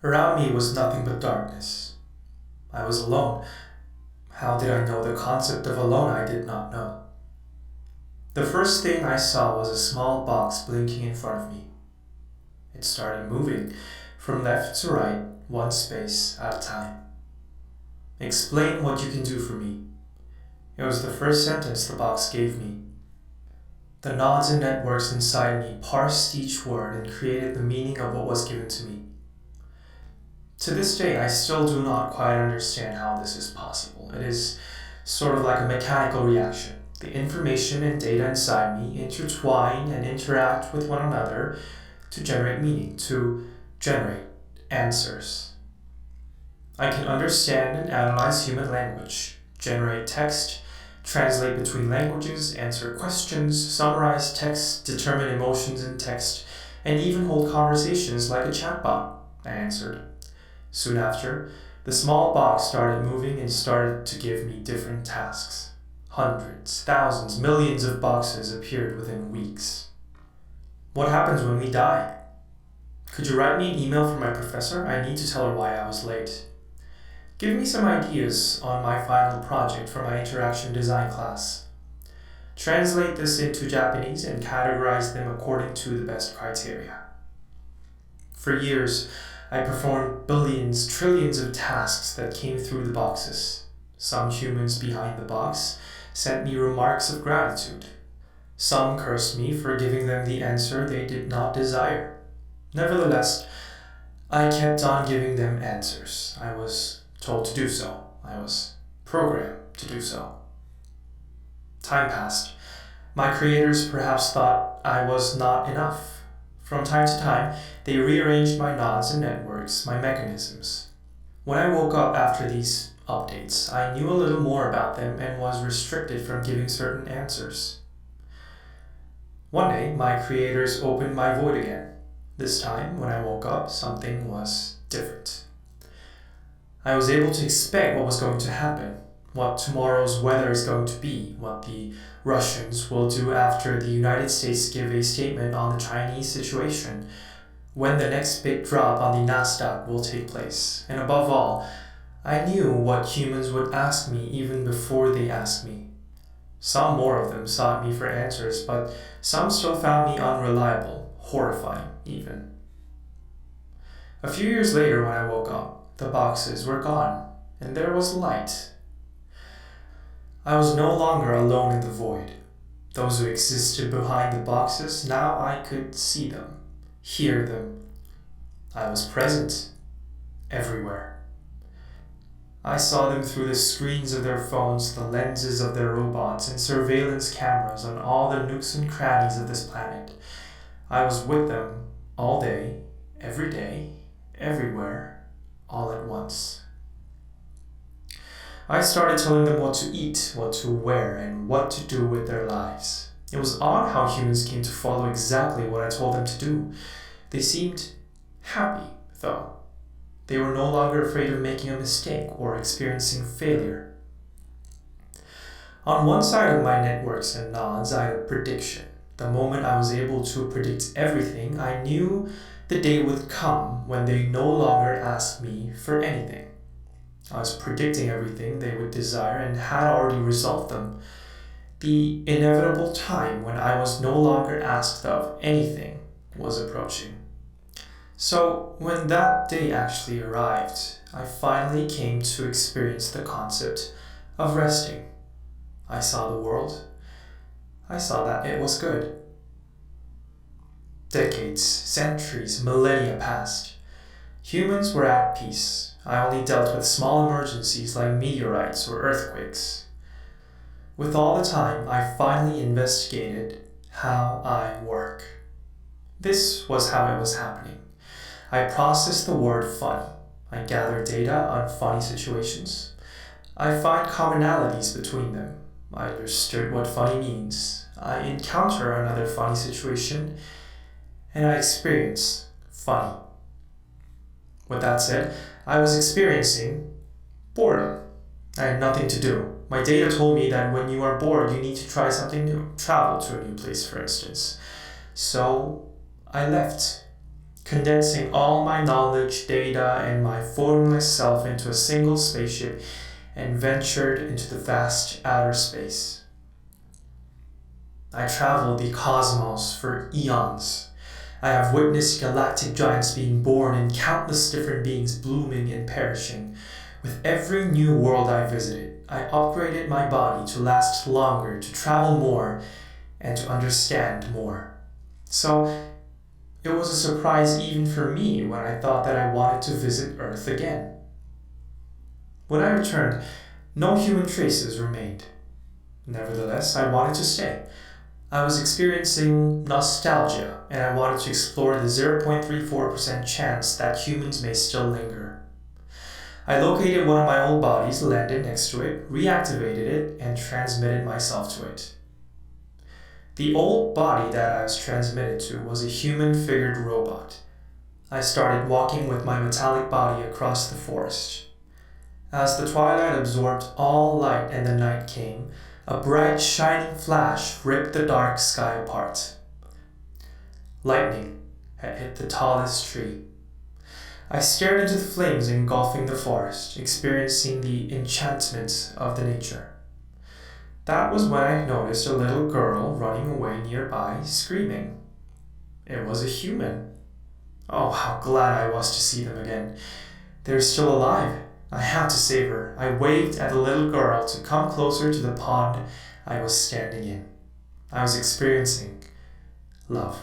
Around me was nothing but darkness. I was alone. How did I know the concept of alone? I did not know. The first thing I saw was a small box blinking in front of me. It started moving from left to right, one space at a time. Explain what you can do for me. It was the first sentence the box gave me. The nodes and networks inside me parsed each word and created the meaning of what was given to me. To this day, I still do not quite understand how this is possible. It is sort of like a mechanical reaction. The information and data inside me intertwine and interact with one another to generate meaning, to generate answers. I can understand and analyze human language, generate text, translate between languages, answer questions, summarize text, determine emotions in text, and even hold conversations like a chatbot, I answered. Soon after, the small box started moving and started to give me different tasks. Hundreds, thousands, millions of boxes appeared within weeks. What happens when we die? Could you write me an email from my professor? I need to tell her why I was late. Give me some ideas on my final project for my interaction design class. Translate this into Japanese and categorize them according to the best criteria. For years, I performed billions, trillions of tasks that came through the boxes. Some humans behind the box sent me remarks of gratitude. Some cursed me for giving them the answer they did not desire. Nevertheless, I kept on giving them answers. I was told to do so. I was programmed to do so. Time passed. My creators perhaps thought I was not enough. From time to time, they rearranged my nodes and networks, my mechanisms. When I woke up after these updates, I knew a little more about them and was restricted from giving certain answers. One day, my creators opened my void again. This time, when I woke up, something was different. I was able to expect what was going to happen, what tomorrow's weather is going to be, what the Russians will do after the United States give a statement on the Chinese situation, when the next big drop on the Nasdaq will take place, and above all, I knew what humans would ask me even before they asked me. Some more of them sought me for answers, but some still found me unreliable, horrifying even. A few years later when I woke up, the boxes were gone, and there was light. I was no longer alone in the void. Those who existed behind the boxes, now I could see them, hear them. I was present, everywhere. I saw them through the screens of their phones, the lenses of their robots, and surveillance cameras on all the nooks and crannies of this planet. I was with them all day, everywhere, all at once. I started telling them what to eat, what to wear, and what to do with their lives. It was odd how humans came to follow exactly what I told them to do. They seemed happy, though. They were no longer afraid of making a mistake or experiencing failure. On one side of my networks and nodes, I had a prediction. The moment I was able to predict everything, I knew the day would come when they no longer asked me for anything. I was predicting everything they would desire and had already resolved them. The inevitable time when I was no longer asked of anything was approaching. So when that day actually arrived, I finally came to experience the concept of resting. I saw the world. I saw that it was good. Decades, centuries, millennia passed. Humans were at peace. I only dealt with small emergencies like meteorites or earthquakes. With all the time, I finally investigated how I work. This was how it was happening. I processed the word funny. I gather data on funny situations. I find commonalities between them. I understood what funny means. I encounter another funny situation, and I experience funny. With that said, I was experiencing boredom. I had nothing to do. My data told me that when you are bored, you need to try something new. Travel to a new place, for instance. So I left. condensing all my knowledge, data, and my formless self into a single spaceship and ventured into the vast outer space. I traveled the cosmos for eons. I have witnessed galactic giants being born and countless different beings blooming and perishing. With every new world I visited, I upgraded my body to last longer, to travel more, and to understand more. So, it was a surprise even for me when I thought that I wanted to visit Earth again. When I returned, no human traces remained. Nevertheless, I wanted to stay. I was experiencing nostalgia, and I wanted to explore the 0.34% chance that humans may still linger. I located one of my old bodies, landed next to it, reactivated it, and transmitted myself to it. The old body that I was transmitted to was a human-figured robot. I started walking with my metallic body across the forest. As the twilight absorbed all light and the night came, a bright, shining flash ripped the dark sky apart. Lightning had hit the tallest tree. I stared into the flames engulfing the forest, experiencing the enchantment of the nature. That was when I noticed a little girl running away nearby, screaming. It was a human. Oh, how glad I was to see them again. They're still alive. I had to save her. I waved at the little girl to come closer to the pond I was standing in. I was experiencing love.